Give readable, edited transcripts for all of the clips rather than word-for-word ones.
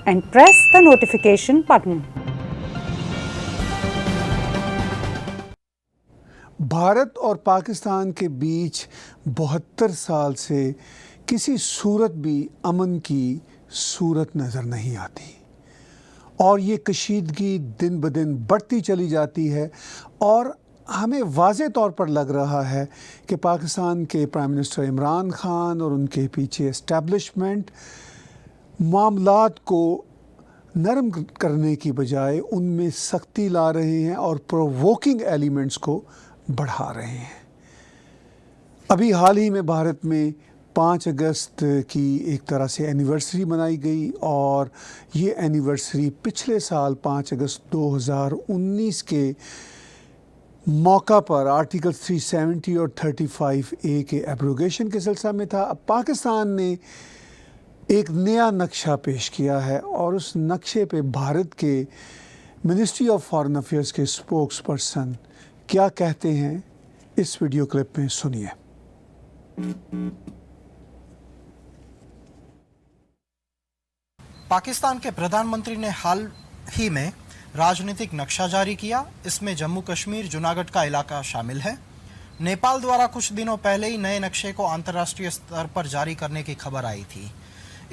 and press the notification button. Bharat और पाकिस्तान के बीच 72 साल से किसी सूरत भी अमन की सूरत नज़र नहीं आती और ये कशीदगी दिन ब दिन बढ़ती चली जाती है और हमें वाज़े तौर पर लग रहा है कि पाकिस्तान के प्राइम मिनिस्टर इमरान खान और उनके पीछे एस्टैब्लिशमेंट मामलात को नरम करने की बजाय उनमें सख्ती ला रहे हैं और प्रोवोकिंग एलिमेंट्स को बढ़ा रहे हैं। अभी हाल ही में भारत में 5 अगस्त की एक तरह से एनिवर्सरी मनाई गई और ये एनिवर्सरी पिछले साल 5 अगस्त 2019 के मौका पर आर्टिकल 370 और 35A के एब्रोगेशन के सिलसिले में था। अब पाकिस्तान ने एक नया नक्शा पेश किया है और उस नक्शे पे भारत के मिनिस्ट्री ऑफ फॉरेन अफेयर्स के स्पोक्स पर्सन क्या कहते हैं, इस वीडियो क्लिप में सुनिए। पाकिस्तान के प्रधानमंत्री ने हाल ही में राजनीतिक नक्शा जारी किया। इसमें जम्मू कश्मीर, जूनागढ़ का इलाका शामिल है। नेपाल द्वारा कुछ दिनों पहले ही नए नक्शे को अंतर्राष्ट्रीय स्तर पर जारी करने की खबर आई थी।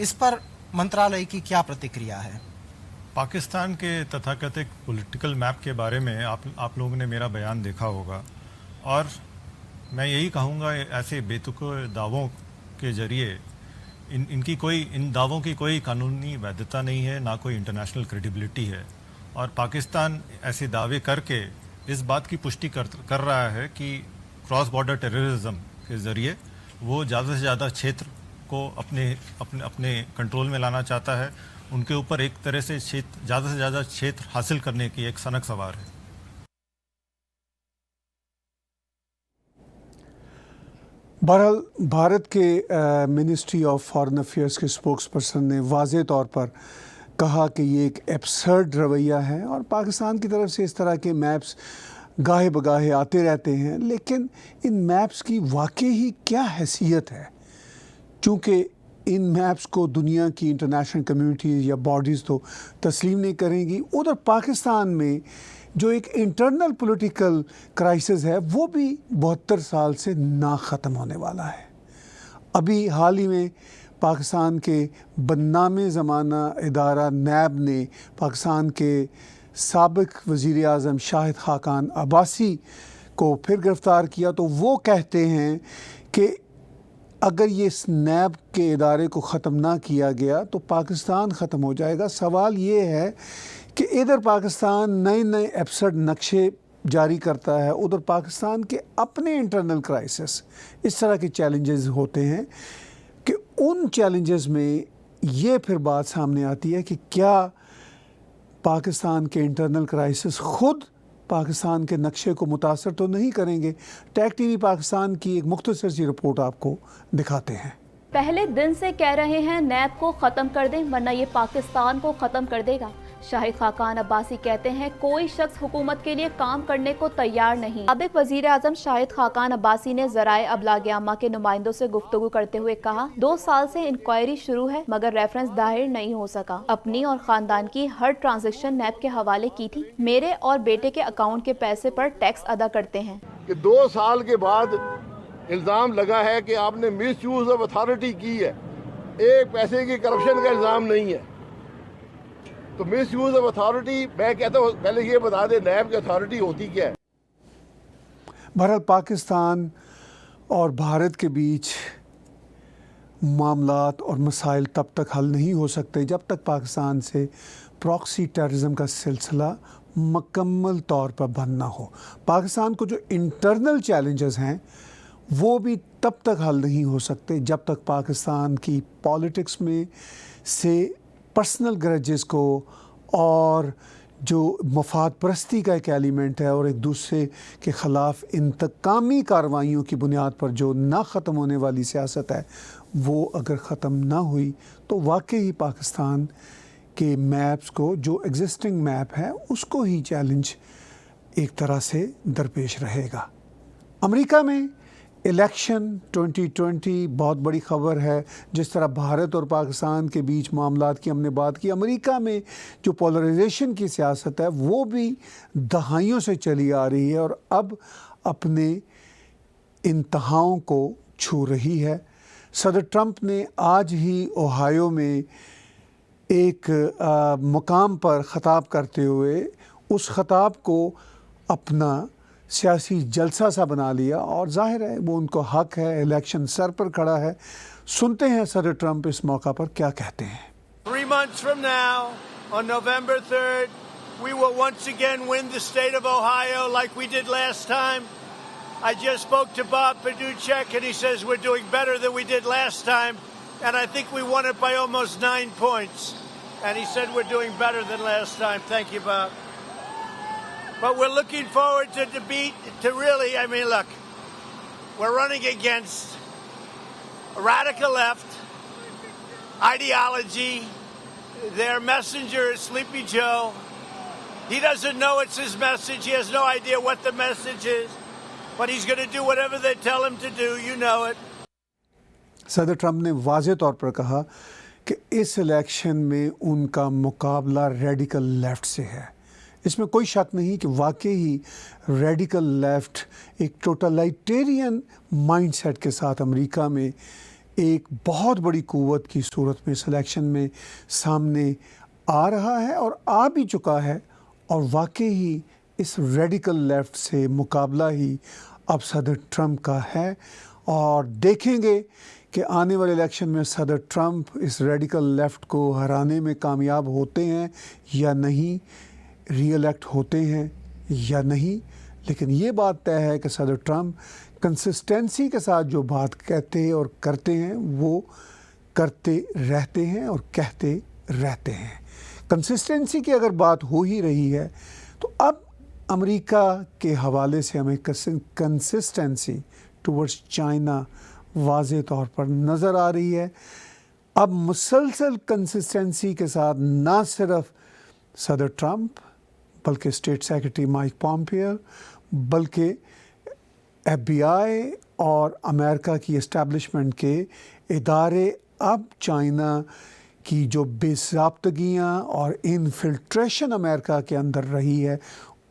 इस पर मंत्रालय की क्या प्रतिक्रिया है? पाकिस्तान के तथाकथित पॉलिटिकल मैप के बारे में आप लोगों ने मेरा बयान देखा होगा और मैं यही कहूँगा, ऐसे बेतुके दावों के ज़रिए इन दावों की कोई कानूनी वैधता नहीं है, ना कोई इंटरनेशनल क्रेडिबिलिटी है और पाकिस्तान ऐसे दावे करके इस बात की पुष्टि कर रहा है कि क्रॉस बॉर्डर टेररिज्म के ज़रिए वो ज़्यादा से ज़्यादा क्षेत्र को अपने कंट्रोल में लाना चाहता है। उनके ऊपर एक तरह से ज़्यादा से ज़्यादा क्षेत्र हासिल करने की एक सनक सवार है। बहरहाल भारत के मिनिस्ट्री ऑफ फॉरेन अफेयर्स के स्पोक्स पर्सन ने वाज़े तौर पर कहा कि ये एक एब्सर्ड रवैया है और पाकिस्तान की तरफ से इस तरह के मैप्स गाहे बगाहे आते रहते हैं, लेकिन इन मैप्स की वाकई ही क्या हैसियत है? चूँकि इन मैप्स को दुनिया की इंटरनेशनल कम्युनिटीज़ या बॉडीज़ तो तस्लीम नहीं करेंगी। उधर पाकिस्तान में जो एक इंटरनल पॉलिटिकल क्राइसिस है वो भी 72 साल से ना ख़त्म होने वाला है। अभी हाल ही में पाकिस्तान के बदनाम ज़माना इदारा नैब ने पाकिस्तान के साबिक वज़ीर आज़म शाहिद खाकान अब्बासी को फिर गिरफ़्तार किया, तो वो कहते हैं कि अगर ये नैब के इदारे को ख़त्म ना किया गया तो पाकिस्तान ख़त्म हो जाएगा। सवाल ये है कि इधर पाकिस्तान नए नए एब्सर्ड नक्शे जारी करता है, उधर पाकिस्तान के अपने इंटरनल क्राइसिस, इस तरह के चैलेंजेस होते हैं कि उन चैलेंजेस में ये फिर बात सामने आती है कि क्या पाकिस्तान के इंटरनल क्राइसिस ख़ुद पाकिस्तान के नक्शे को मुतासर तो नहीं करेंगे। टैग टीवी पाकिस्तान की एक मुख्तसर सी रिपोर्ट आपको दिखाते हैं। पहले दिन से कह रहे हैं नैब को ख़त्म कर दें वरना ये पाकिस्तान को ख़त्म कर देगा। शाहिद खाकान अब्बासी कहते हैं कोई शख्स हुकूमत के लिए काम करने को तैयार नहीं। साबिक वजीर आजम शाहिद खाकान अब्बासी ने ज़राए अबलागे आमा के नुमाइंदों से गुफ्तगू करते हुए कहा, 2 साल से इंक्वायरी शुरू है मगर रेफरेंस दाहिर नहीं हो सका। अपनी और खानदान की हर ट्रांजेक्शन नैब के हवाले की थी। मेरे और बेटे के अकाउंट के पैसे पर टैक्स अदा करते हैं। कि 2 साल के बाद इल्ज़ाम लगा है कि आपने मिस यूज ऑफ अथॉरिटी की है। एक पैसे की करप्शन का इल्ज़ाम नहीं है। तो मिस यूज ऑफ अथॉरिटी, मैं कहता हूँ पहले ये बता दे नैब की अथॉरिटी होती क्या है। बहरहाल पाकिस्तान और भारत के बीच मामलात और मसाइल तब तक हल नहीं हो सकते जब तक पाकिस्तान से प्रॉक्सी टेररिज्म का सिलसिला मुकम्मल तौर पर बंद ना हो। पाकिस्तान को जो इंटरनल चैलेंजेस हैं वो भी तब तक हल नहीं हो सकते जब तक पाकिस्तान की पॉलिटिक्स में से पर्सनल ग्रजेस को और जो मफाद परस्ती का एक एलिमेंट है और एक दूसरे के ख़िलाफ़ इंतकामी कार्रवाइयों की बुनियाद पर जो ना ख़त्म होने वाली सियासत है वो अगर ख़त्म ना हुई तो वाकई पाकिस्तान के मैप्स को, जो एग्जिस्टिंग मैप है, उसको ही चैलेंज एक तरह से दरपेश रहेगा। अमेरिका में इलेक्शन 2020 बहुत बड़ी खबर है। जिस तरह भारत और पाकिस्तान के बीच मामलात की हमने बात की, अमेरिका में जो पोलराइजेशन की सियासत है वो भी दहाइयों से चली आ रही है और अब अपने इंतहाओं को छू रही है। सदर ट्रंप ने आज ही ओहायो में एक मुकाम पर ख़ताब करते हुए उस ख़ताब को अपना सियासी जलसा सा बना लिया और जाहिर है वो उनको हक है, इलेक्शन सर पर खड़ा है। सुनते हैं सदर ट्रंप इस मौका पर क्या कहते हैं। 3 months from now, on November 3rd, we will once again win the state of Ohio like we did last time. I just spoke to Bob Paduchek and he says we're doing better than we did last time. And I think we won it by almost 9 points. And he said we're doing better than last time. Thank you, Bob. But we're looking forward to really, I mean, look, we're running against a radical left ideology. Their messenger is Sleepy Joe. He doesn't know it's his message. He has no idea what the message is. But he's going to do whatever they tell him to do. You know it. सदर Trump ने वाज़े तौर पर कहा कि इस election में उनका मुकाबला रेडिकल लेफ़्ट से है। इसमें कोई शक नहीं कि वाकई ही रेडिकल लेफ़्ट एक टोटलिटेरियन माइंडसेट के साथ अमेरिका में एक बहुत बड़ी क़ुव्वत की सूरत में इस इलेक्शन में सामने आ रहा है और आ भी चुका है। और वाकई ही इस रेडिकल लेफ़्ट से मुकाबला ही अब सदर ट्रंप का है और देखेंगे कि आने वाले इलेक्शन में सदर ट्रंप इस रेडिकल लेफ़्ट को हराने में कामयाब होते हैं या नहीं, री इलेक्ट होते हैं या नहीं। लेकिन ये बात तय है कि सदर ट्रंप कंसिस्टेंसी के साथ जो बात कहते और करते हैं वो करते रहते हैं और कहते रहते हैं। कंसिस्टेंसी की अगर बात हो ही रही है तो अब अमेरिका के हवाले से हमें कंसिस्टेंसी टुवर्ड्स चाइना वाज़े तौर पर नज़र आ रही है। अब मुसलसल कंसिस्टेंसी के साथ ना सिर्फ सदर ट्रंप बल्कि स्टेट सेक्रेटरी माइक पॉम्पियो बल्कि FBI और अमेरिका की इस्टेब्लिशमेंट के इदारे अब चाइना की जो बेज़ाब्तगियाँ और इन्फिल्ट्रेशन अमेरिका के अंदर रही है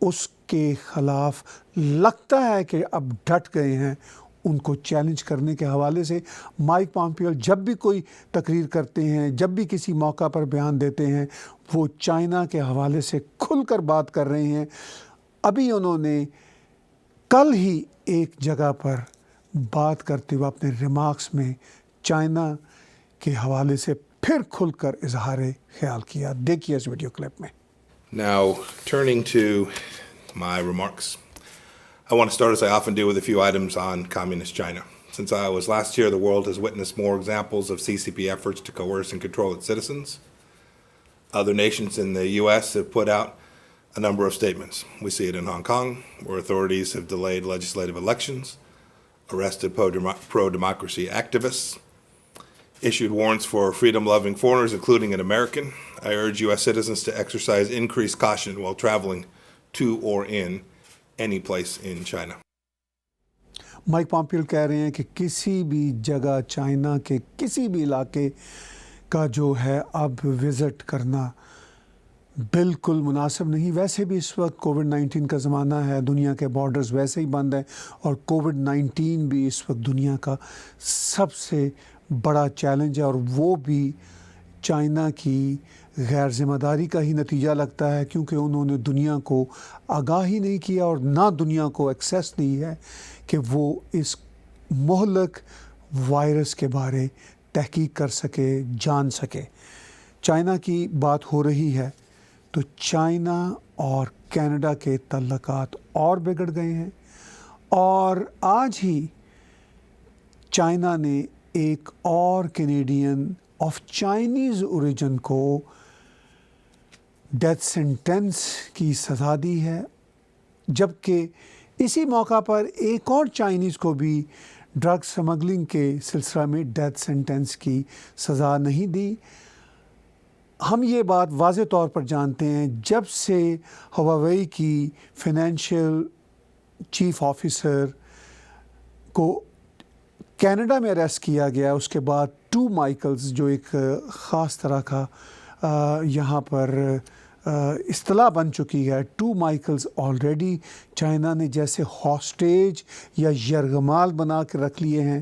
उसके ख़िलाफ़ लगता है कि अब डट गए हैं उनको चैलेंज करने के हवाले से। माइक पॉम्पियो जब भी कोई तकरीर करते हैं, जब भी किसी मौका पर बयान देते हैं, वो चाइना के हवाले से खुलकर बात कर रहे हैं। अभी उन्होंने कल ही एक जगह पर बात करते हुए अपने रिमार्क्स में चाइना के हवाले से फिर खुलकर इजहार ख्याल किया। देखिए इस वीडियो क्लिप में। Now, turning to my remarks, I want to start, as I often do, with a few items on Communist China. Since I was last here, the world has witnessed more examples of CCP efforts to coerce and control its citizens. Other nations in the U.S. have put out a number of statements. We see it in Hong Kong, where authorities have delayed legislative elections, arrested pro-democracy activists, issued warrants for freedom-loving foreigners, including an American. I urge U.S. citizens to exercise increased caution while traveling to or in any place in China. Mike Pompeo कह रहे हैं कि किसी भी जगह China के किसी भी इलाके का जो है अब विज़िट करना बिल्कुल मुनासिब नहीं। वैसे भी इस वक्त कोविड-19 का ज़माना है, दुनिया के बॉर्डर्स वैसे ही बंद हैं और कोविड-19 भी इस वक्त दुनिया का सबसे बड़ा चैलेंज है और वो भी चाइना की गैर ज़िम्मेदारी का ही नतीजा लगता है क्योंकि उन्होंने दुनिया को आगाही नहीं किया और ना दुनिया को एक्सेस दी है कि वो इस मुहलक वायरस के बारे तहकीक कर सके, जान सके। चाइना की बात हो रही है तो चाइना और कनाडा के तल्लुकात और बिगड़ गए हैं और आज ही चाइना ने एक और कैनेडियन ऑफ चाइनीज़ ओरिजिन को डेथ सेंटेंस की सज़ा दी है, जबकि इसी मौका पर एक और चाइनीज़ को भी ड्रग स्मगलिंग के सिलसिले में डेथ सेंटेंस की सज़ा नहीं दी। हम ये बात वाज़े तौर पर जानते हैं जब से हुआवेई की फाइनेंशियल चीफ ऑफिसर को کینیڈا میں اریسٹ کیا گیا. اس کے بعد 2 مائیکلز جو ایک خاص طرح کا یہاں پر اصطلاح بن چکی ہے. 2 مائیکلز آلریڈی چائنا نے جیسے ہاسٹیج یا یرغمال بنا کے رکھ لیے ہیں,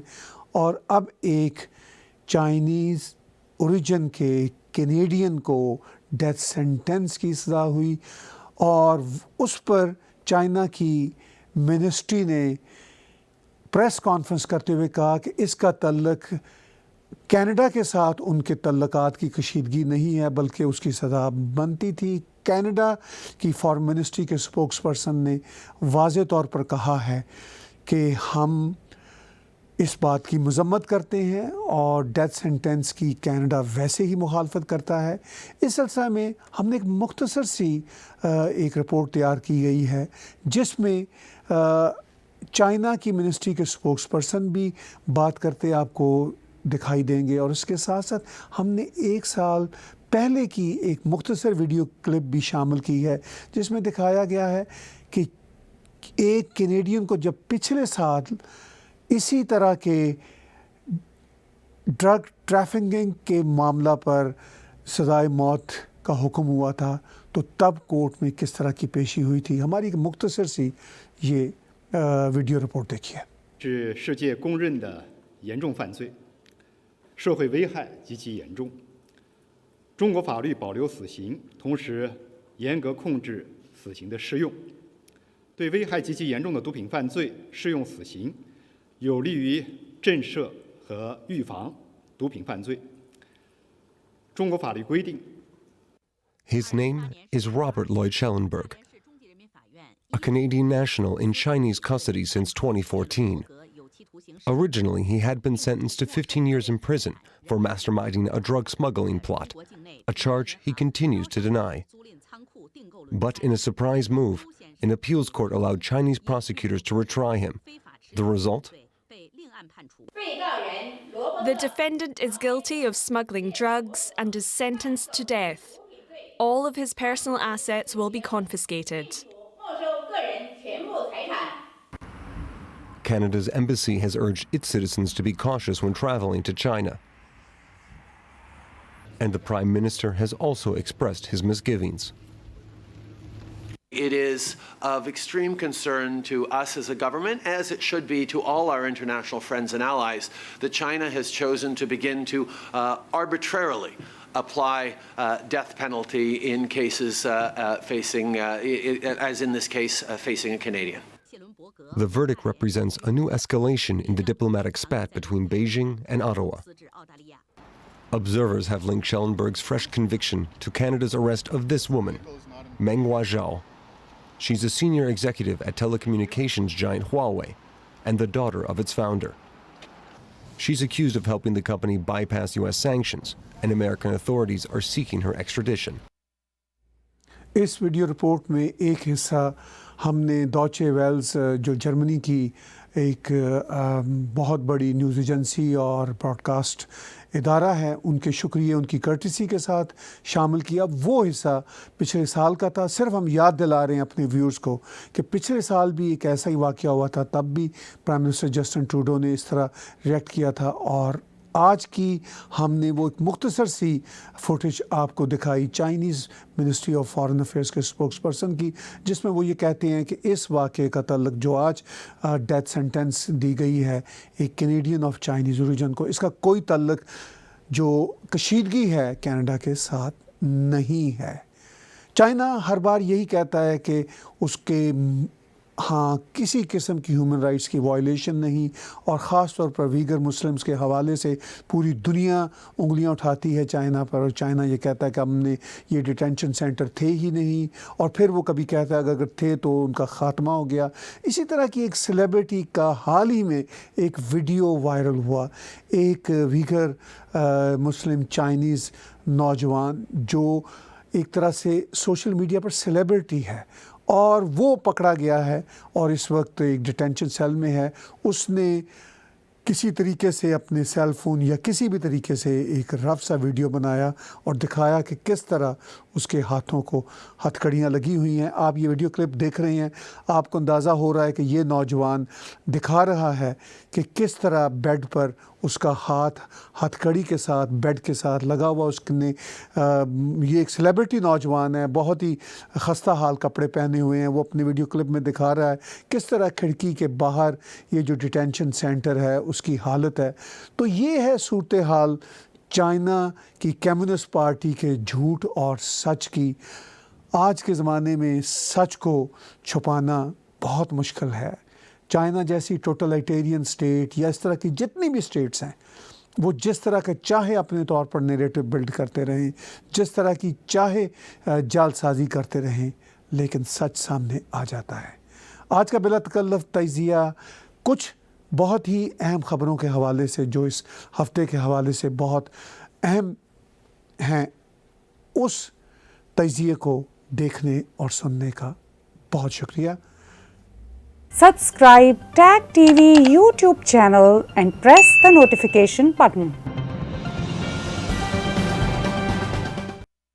اور اب ایک چائنیز اوریجن کے کینیڈین کو ڈیتھ سینٹنس کی سزا ہوئی, اور اس پر چائنا کی منسٹری نے پریس کانفرنس کرتے ہوئے کہا کہ اس کا تعلق کینیڈا کے ساتھ ان کے تعلقات کی کشیدگی نہیں ہے, بلکہ اس کی سزا بنتی تھی. کینیڈا کی فارن منسٹری کے اسپوکس پرسن نے واضح طور پر کہا ہے کہ ہم اس بات کی مذمت کرتے ہیں اور ڈیتھ سینٹنس کی کینیڈا ویسے ہی مخالفت کرتا ہے. اس سلسلہ میں ہم نے ایک مختصر سی ایک رپورٹ تیار کی گئی ہے جس میں چائنا کی منسٹری کے اسپوکس پرسن بھی بات کرتے آپ کو دکھائی دیں گے, اور اس کے ساتھ ساتھ ہم نے 1 سال پہلے کی ایک مختصر ویڈیو کلپ بھی شامل کی ہے جس میں دکھایا گیا ہے کہ ایک کینیڈین کو جب پچھلے سال اسی طرح کے ڈرگ ٹریفکنگ کے معاملہ پر سزائے موت کا حکم ہوا تھا تو تب کورٹ میں کس طرح کی پیشی ہوئی تھی. ہماری ایک مختصر سی یہ ویڈیو رپورٹ دیکھیے. 是世界公认的严重犯罪，社会危害极其严重。中国法律保留死刑，同时严格控制死刑的适用。对危害极其严重的毒品犯罪适用死刑，有利于震慑和预防毒品犯罪。中国法律规定。 His name is Robert Lloyd Schellenberg, a Canadian national in Chinese custody since 2014. Originally, he had been sentenced to 15 years in prison for masterminding a drug smuggling plot, a charge he continues to deny. But in a surprise move, an appeals court allowed Chinese prosecutors to retry him. The result? The defendant is guilty of smuggling drugs and is sentenced to death. All of his personal assets will be confiscated. Canada's embassy has urged its citizens to be cautious when traveling to China. And the Prime Minister has also expressed his misgivings. It is of extreme concern to us as a government, as it should be to all our international friends and allies, that China has chosen to begin to arbitrarily apply death penalty in cases facing, as in this case, facing a Canadian. The verdict represents a new escalation in the diplomatic spat between Beijing and Ottawa. Observers have linked Schellenberg's fresh conviction to Canada's arrest of this woman, Meng Wanzhou. She's a senior executive at telecommunications giant Huawei and the daughter of its founder. She's accused of helping the company bypass U.S. sanctions, and American authorities are seeking her extradition. اس video report میں ایک حصہ ہم نے ڈوچے Wales جو جرمنی کی ایک بہت بڑی نیوز ایجنسی اور براڈ کاسٹ ادارہ ہے ان کے شکریہ ان کی کرٹیسی کے ساتھ شامل کیا. وہ حصہ پچھلے سال کا تھا. صرف ہم یاد دلا رہے ہیں اپنے ویورز کو کہ پچھلے سال بھی ایک ایسا ہی واقعہ ہوا تھا, تب بھی پرائم منسٹر جسٹن ٹروڈو نے اس طرح ریئیکٹ کیا تھا. اور آج کی ہم نے وہ ایک مختصر سی فوٹیج آپ کو دکھائی Chinese ministry of foreign affairs کے اسپوکس پرسن کی, جس میں وہ یہ کہتے ہیں کہ اس واقعے کا تعلق جو آج ڈیتھ سینٹنس دی گئی ہے ایک کینیڈین آف چائنیز اوریجن کو, اس کا کوئی تعلق جو کشیدگی ہے کینیڈا کے ساتھ نہیں ہے. چائنا ہر بار یہی کہتا ہے کہ اس کے ہاں کسی قسم کی ہیومن رائٹس کی وائلیشن نہیں, اور خاص طور پر ویگر مسلمز کے حوالے سے پوری دنیا انگلیاں اٹھاتی ہے چائنا پر, اور چائنا یہ کہتا ہے کہ ہم نے یہ ڈیٹینشن سینٹر تھے ہی نہیں, اور پھر وہ کبھی کہتا ہے اگر تھے تو ان کا خاتمہ ہو گیا. اسی طرح کی ایک سیلیبریٹی کا حال ہی میں ایک ویڈیو وائرل ہوا, ایک ویگر مسلم چائنیز نوجوان جو ایک طرح سے سوشل میڈیا پر سیلیبریٹی ہے, اور وہ پکڑا گیا ہے اور اس وقت ایک ڈیٹینشن سیل میں ہے. اس نے किसी तरीके से अपने सेल फ़ोन या किसी भी तरीके से एक रफ सा वीडियो बनाया और दिखाया कि किस तरह उसके हाथों को हथकड़ियाँ लगी हुई हैं। आप ये वीडियो क्लिप देख रहे हैं, आपको अंदाज़ा हो रहा है कि ये नौजवान दिखा रहा है कि किस तरह बेड पर उसका हाथ हथकड़ी के साथ बेड के साथ लगा हुआ। उसने ये एक सेलिब्रिटी नौजवान है, बहुत ही खस्ता हाल कपड़े पहने हुए हैं। वो अपने वीडियो क्लिप में दिखा रहा है किस तरह खिड़की के बाहर ये जो डिटेंशन सेंटर है उसकी हालत है। तो ये है सूरत हाल चाइना की कम्युनिस्ट पार्टी के झूठ और सच की। आज के ज़माने में सच को छुपाना बहुत मुश्किल है। चाइना जैसी टोटलिटेरियन स्टेट या इस तरह की जितनी भी स्टेट्स हैं, वो जिस तरह का चाहे अपने तौर पर नैरेटिव बिल्ड करते रहें, जिस तरह की चाहे जालसाजी करते रहें, लेकिन सच सामने आ जाता है। आज का बिला तकल्लुफ़ तजिया कुछ बहुत ही अहम ख़बरों के हवाले से जो इस हफ़्ते के हवाले से बहुत अहम हैं, उस तजिए को देखने और सुनने का बहुत शुक्रिया। Subscribe TAG TV YouTube channel and press the notification button.